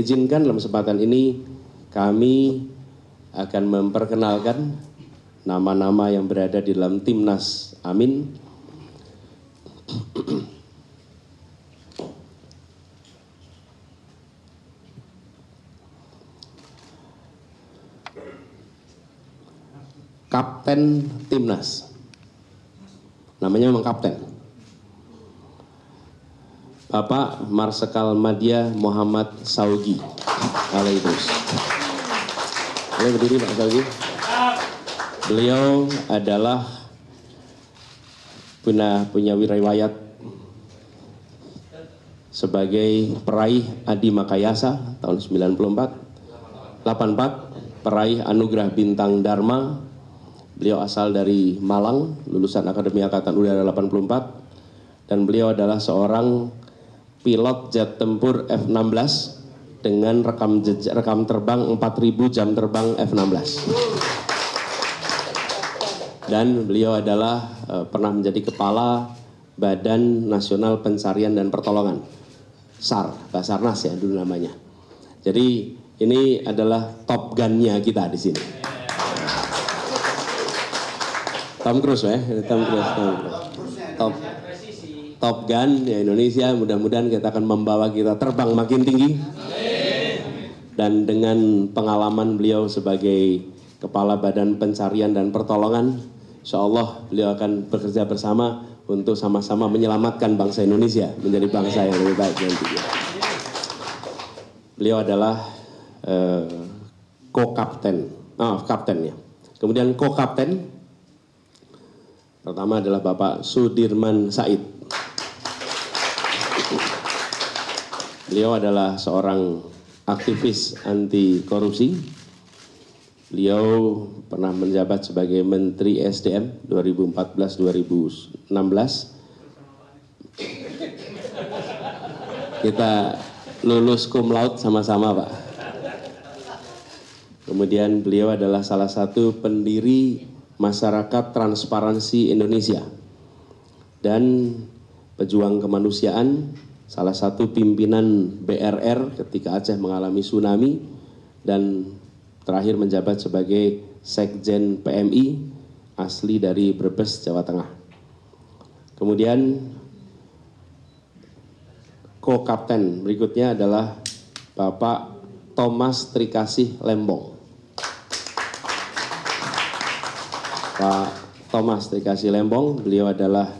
Izinkan dalam kesempatan ini kami akan memperkenalkan nama-nama yang berada di dalam Timnas Amin. Kapten Timnas. Namanya memang kapten. Bapak Marsikal Madya Muhammad Saugi. Boleh berdiri Pak Saugi. Beliau adalah punya riwayat sebagai peraih Adi Makayasa tahun 84, peraih Anugerah Bintang Dharma. Beliau asal dari Malang, lulusan Akademi Angkatan Udara 84, dan beliau adalah seorang pilot jet tempur F-16 dengan rekam terbang 4.000 jam terbang F-16. Dan beliau adalah pernah menjadi kepala Badan Nasional Pencarian dan Pertolongan, SAR, Basarnas ya dulu namanya. Jadi ini adalah Top Gun-nya kita di sini. Tom Cruise ya, Top Gun ya Indonesia. Mudah-mudahan kita akan membawa kita terbang makin tinggi. Dan dengan pengalaman beliau sebagai Kepala Badan Pencarian dan Pertolongan, insya Allah beliau akan bekerja bersama untuk sama-sama menyelamatkan bangsa Indonesia menjadi bangsa yang lebih baik nantinya. Beliau adalah kaptennya. Kemudian co-kapten pertama adalah Bapak Sudirman Said. Beliau adalah seorang aktivis anti korupsi. Beliau pernah menjabat sebagai Menteri SDM 2014-2016. Kita lulus cum laude sama-sama, Pak. Kemudian beliau adalah salah satu pendiri Masyarakat Transparansi Indonesia dan pejuang kemanusiaan, salah satu pimpinan BRR ketika Aceh mengalami tsunami, dan terakhir menjabat sebagai Sekjen PMI asli dari Brebes, Jawa Tengah. Kemudian co-kapten berikutnya adalah Bapak Thomas Trikasih Lembong. Pak Thomas Trikasih Lembong, beliau adalah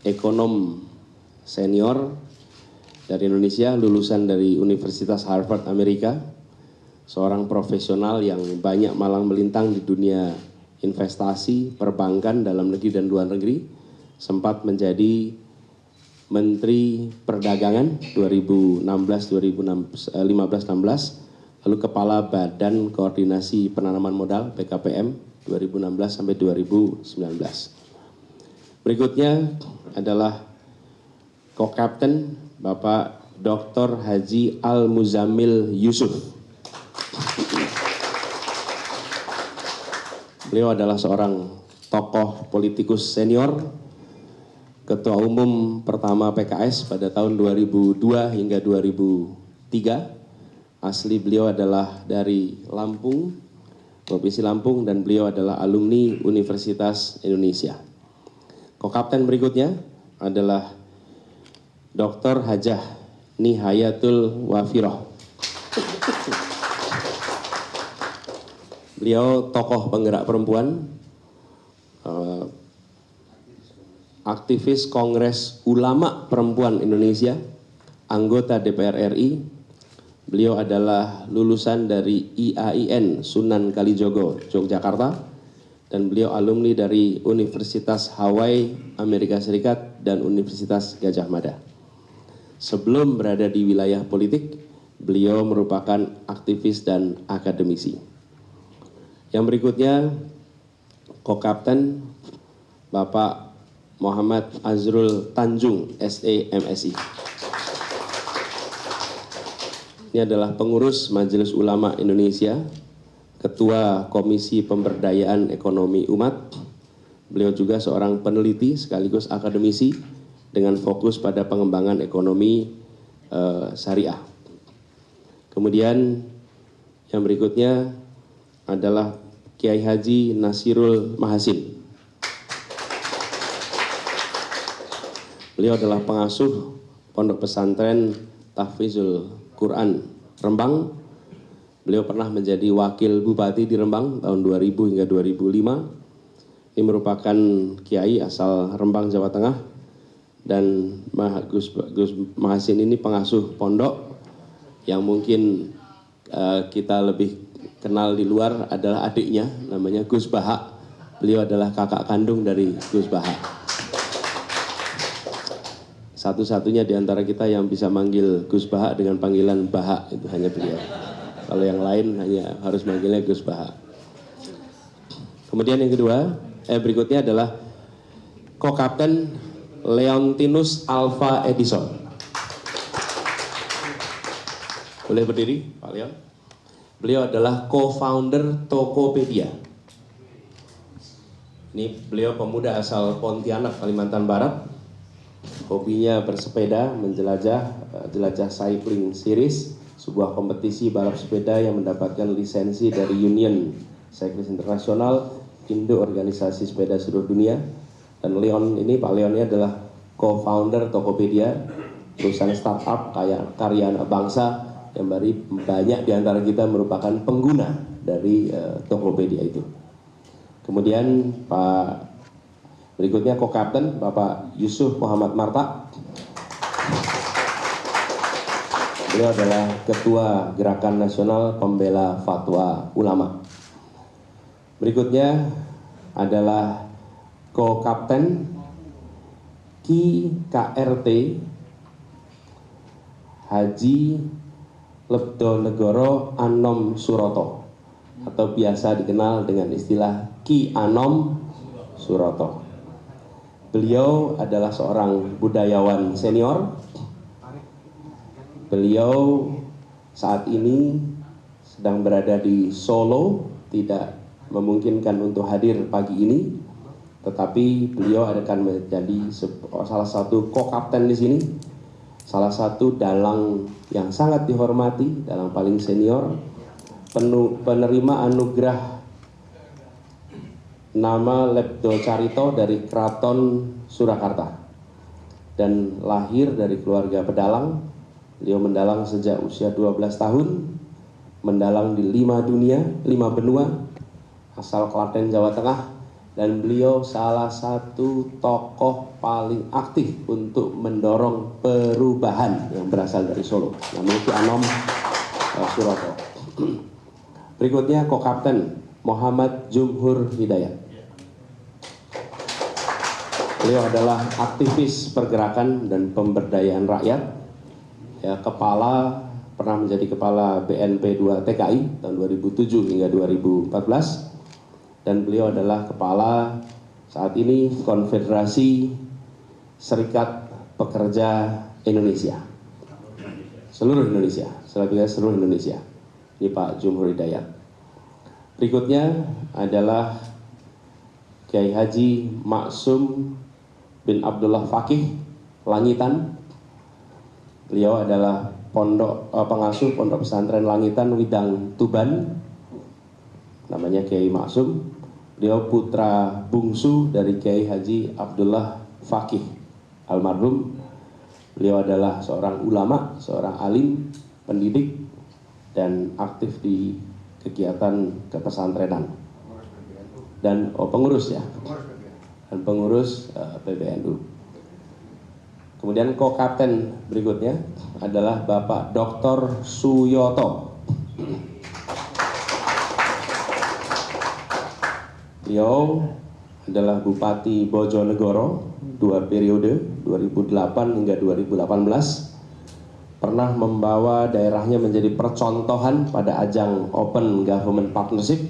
ekonom senior dari Indonesia, lulusan dari Universitas Harvard Amerika, seorang profesional yang banyak malang melintang di dunia investasi, perbankan dalam negeri dan luar negeri, sempat menjadi Menteri Perdagangan 2015-16, lalu Kepala Badan Koordinasi Penanaman Modal BKPM 2016 sampai 2019. Berikutnya adalah co-kapten Bapak Dr. Haji Al-Muzammil Yusuf. Beliau adalah seorang tokoh politikus senior, Ketua Umum pertama PKS pada tahun 2002 hingga 2003. Asli beliau adalah dari Lampung, Provinsi Lampung, dan beliau adalah alumni Universitas Indonesia. Co-kapten berikutnya adalah Dr. Hajah Nihayatul Wafiroh. Beliau tokoh penggerak perempuan, aktivis Kongres Ulama Perempuan Indonesia, anggota DPR RI. Beliau adalah lulusan dari IAIN Sunan Kalijogo, Yogyakarta, dan beliau alumni dari Universitas Hawaii, Amerika Serikat, dan Universitas Gajah Mada. Sebelum berada di wilayah politik, beliau merupakan aktivis dan akademisi. Yang berikutnya, co-kapten Bapak Muhammad Azrul Tanjung, SE MSI. Ini adalah pengurus Majelis Ulama Indonesia, Ketua Komisi Pemberdayaan Ekonomi Umat. Beliau juga seorang peneliti sekaligus akademisi dengan fokus pada pengembangan ekonomi syariah. Kemudian yang berikutnya adalah Kiai Haji Nasirul Mahasin. Beliau adalah pengasuh Pondok Pesantren Tahfizul Quran Rembang. Beliau pernah menjadi wakil bupati di Rembang tahun 2000 hingga 2005. Ini merupakan kiai asal Rembang, Jawa Tengah. Dan Gus Mahasin ini pengasuh pondok yang mungkin kita lebih kenal di luar adalah adiknya, namanya Gus Baha. Beliau adalah kakak kandung dari Gus Baha. Satu-satunya di antara kita yang bisa manggil Gus Baha dengan panggilan Baha, itu hanya beliau. Kalau yang lain hanya harus manggilnya Gus Baha. Kemudian yang kedua, berikutnya adalah Co-Kapten Leontinus Alva Edison. Boleh berdiri, Pak Leon? Beliau adalah co-founder Tokopedia. Ini beliau pemuda asal Pontianak, Kalimantan Barat. Hobinya bersepeda, jelajah cycling series, sebuah kompetisi balap sepeda yang mendapatkan lisensi dari Union Cyclist Internasional, Indo Organisasi Sepeda Seluruh Dunia. Dan Leon ini, Pak Leon ini adalah co-founder Tokopedia, perusahaan startup karya anak bangsa yang banyak di antara kita merupakan pengguna dari Tokopedia itu. Kemudian berikutnya Co-Kapten Bapak Yusuf Muhammad Marta. Beliau adalah Ketua Gerakan Nasional Pembela Fatwa Ulama. Berikutnya adalah Co-Kapten Ki KRT Haji Lebdonegoro Anom Suroto, atau biasa dikenal dengan istilah Ki Anom Suroto. Beliau adalah seorang budayawan senior. Beliau saat ini sedang berada di Solo, tidak memungkinkan untuk hadir pagi ini. Tetapi beliau akan menjadi salah satu co-kapten di sini, salah satu dalang yang sangat dihormati, dalang paling senior, penerima anugerah nama Lebdo Carito dari Keraton Surakarta, dan lahir dari keluarga pedalang. Beliau mendalang sejak usia 12 tahun, mendalang di 5 benua, asal Klaten, Jawa Tengah. Dan beliau salah satu tokoh paling aktif untuk mendorong perubahan yang berasal dari Solo, namanya Ki Anom Suroto. Berikutnya Co-Kapten Muhammad Jumhur Hidayat. Beliau adalah aktivis pergerakan dan pemberdayaan rakyat, ya, pernah menjadi kepala BNP 2 TKI tahun 2007 hingga 2014. Dan beliau adalah kepala saat ini Konfederasi Serikat Pekerja Indonesia, seluruh Indonesia. Ini Pak Jumhur Hidayat. Berikutnya adalah Kiai Haji Maksum bin Abdullah Fakih Langitan. Beliau adalah pengasuh Pondok Pesantren Langitan Widang Tuban, namanya Kiai Maksum. Beliau putra bungsu dari Kiai Haji Abdullah Fakih almarhum. Beliau adalah seorang ulama, seorang alim, pendidik, dan aktif di kegiatan kepesantrenan. Dan pengurus ya, dan pengurus PBNU. Kemudian Co-Kapten berikutnya adalah Bapak Dr. Suyoto. Beliau adalah Bupati Bojonegoro 2 periode, 2008 hingga 2018. Pernah membawa daerahnya menjadi percontohan pada ajang Open Government Partnership,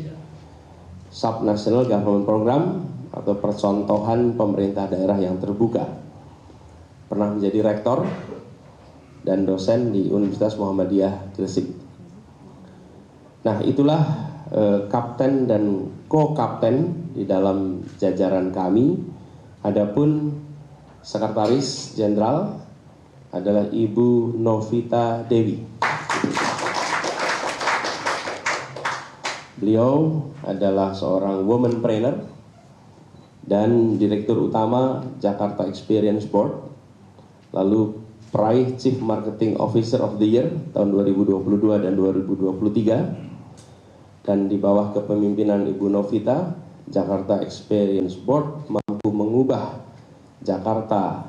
Subnational Government Program, atau percontohan pemerintah daerah yang terbuka. Pernah menjadi rektor dan dosen di Universitas Muhammadiyah Gresik. Nah, itulah kapten dan co-kapten di dalam jajaran kami. Adapun sekretaris jenderal adalah Ibu Novita Dewi. Beliau adalah seorang womanpreneur dan Direktur Utama Jakarta Experience Board, lalu peraih Chief Marketing Officer of the Year tahun 2022 dan 2023, dan di bawah kepemimpinan Ibu Novita, Jakarta Experience Board mampu mengubah Jakarta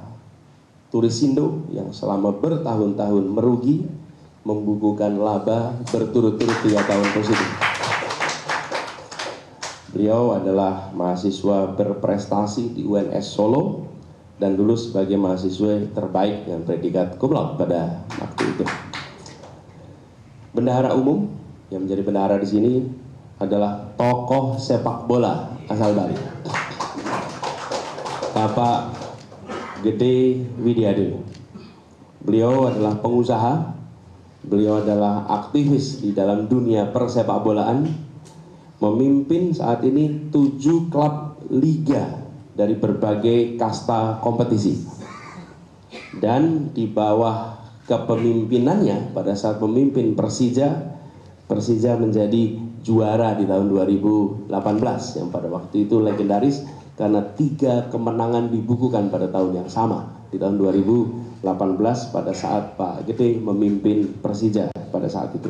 Turisindo yang selama bertahun-tahun merugi, membukukan laba berturut-turut 3 tahun positif. Beliau adalah mahasiswa berprestasi di UNS Solo dan lulus sebagai mahasiswa terbaik dengan predikat cum laude pada waktu itu. Bendahara umum yang menjadi bendahara di sini adalah tokoh sepak bola asal Bali, Bapak Gede Widiade. Beliau adalah pengusaha, beliau adalah aktivis di dalam dunia persepakbolaan, memimpin saat ini 7 klub liga dari berbagai kasta kompetisi. Dan di bawah kepemimpinannya pada saat memimpin Persija, Persija menjadi juara di tahun 2018 yang pada waktu itu legendaris karena 3 kemenangan dibukukan pada tahun yang sama di tahun 2018 pada saat Pak Gede memimpin Persija pada saat itu.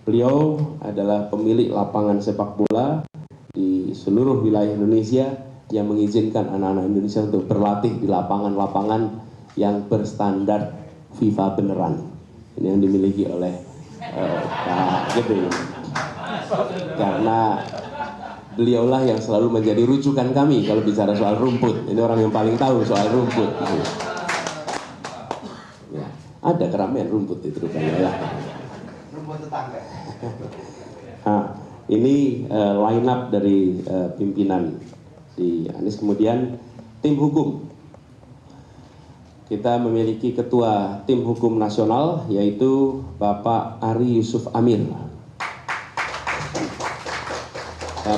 Beliau adalah pemilik lapangan sepak bola di seluruh wilayah Indonesia yang mengizinkan anak-anak Indonesia untuk berlatih di lapangan-lapangan yang berstandar FIFA beneran. Ini yang dimiliki oleh Pak Gede. Karena beliaulah yang selalu menjadi rujukan kami kalau bicara soal rumput. Ini orang yang paling tahu soal rumput. Ya, ada keramaian rumput itu rupanya ya. Tetangga. Nah, ini line up dari pimpinan di Anies. Kemudian tim hukum. Kita memiliki ketua tim hukum nasional yaitu Bapak Ari Yusuf Amir.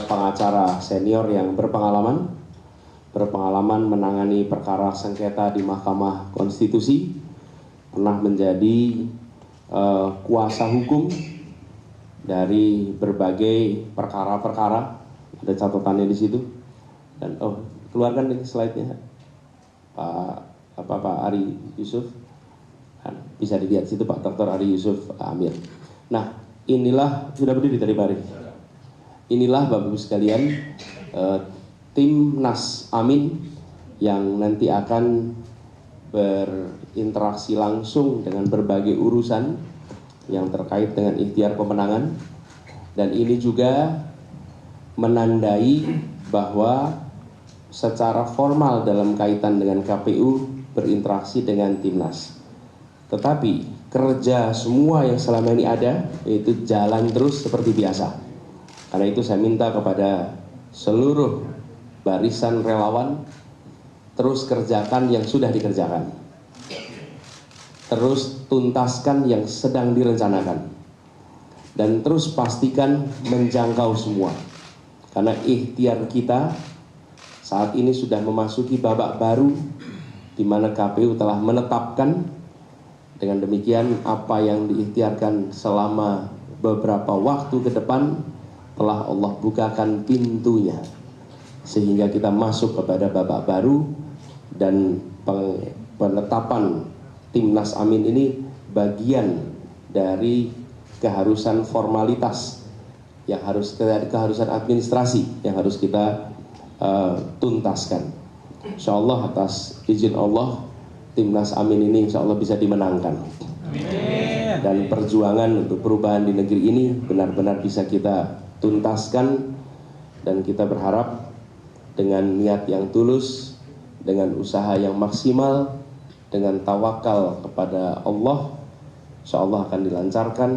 Pengacara senior yang berpengalaman menangani perkara sengketa di Mahkamah Konstitusi, pernah menjadi kuasa hukum dari berbagai perkara-perkara. Ada catatannya di situ. Dan keluarkan ini slide-nya, Pak Ari Yusuf. Bisa dilihat situ Pak Dr. Ari Yusuf Amir. Nah, inilah sudah berdiri tadi Pak Ari. Inilah Bapak Ibu sekalian Timnas Amin yang nanti akan berinteraksi langsung dengan berbagai urusan yang terkait dengan ikhtiar pemenangan, dan ini juga menandai bahwa secara formal dalam kaitan dengan KPU berinteraksi dengan Timnas, tetapi kerja semua yang selama ini ada yaitu jalan terus seperti biasa. Karena itu saya minta kepada seluruh barisan relawan terus kerjakan yang sudah dikerjakan, terus tuntaskan yang sedang direncanakan, dan terus pastikan menjangkau semua. Karena ikhtiar kita saat ini sudah memasuki babak baru di mana KPU telah menetapkan. Dengan demikian apa yang diikhtiarkan selama beberapa waktu ke depan telah Allah bukakan pintunya, sehingga kita masuk kepada babak baru. Dan penetapan Timnas Amin ini bagian dari keharusan formalitas yang keharusan administrasi yang harus kita tuntaskan. Insya Allah atas izin Allah Timnas Amin ini insya Allah bisa dimenangkan. Amin. Dan perjuangan untuk perubahan di negeri ini benar-benar bisa kita tuntaskan, dan kita berharap dengan niat yang tulus, dengan usaha yang maksimal, dengan tawakal kepada Allah, insya Allah akan dilancarkan,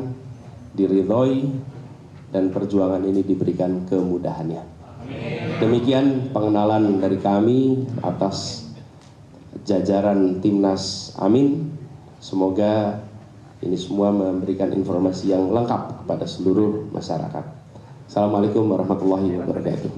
diridhoi, dan perjuangan ini diberikan kemudahannya. Demikian pengenalan dari kami atas jajaran Timnas Amin. Semoga ini semua memberikan informasi yang lengkap kepada seluruh masyarakat. Assalamualaikum warahmatullahi wabarakatuh.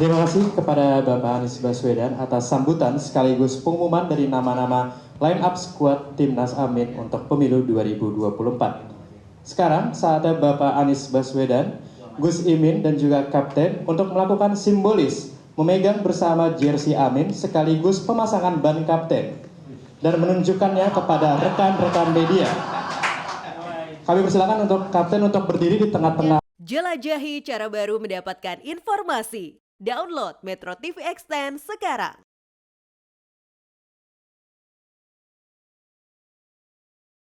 Terima kasih kepada Bapak Anies Baswedan atas sambutan sekaligus pengumuman dari nama-nama line up skuad Timnas Amin untuk pemilu 2024. Sekarang saatnya Bapak Anies Baswedan, Gus Imin dan juga Kapten untuk melakukan simbolis memegang bersama jersey Amin sekaligus pemasangan ban Kapten dan menunjukkannya kepada rekan-rekan media. Kami persilakan untuk Kapten untuk berdiri di tengah-tengah. Jelajahi cara baru mendapatkan informasi. Download Metro TV Extend sekarang.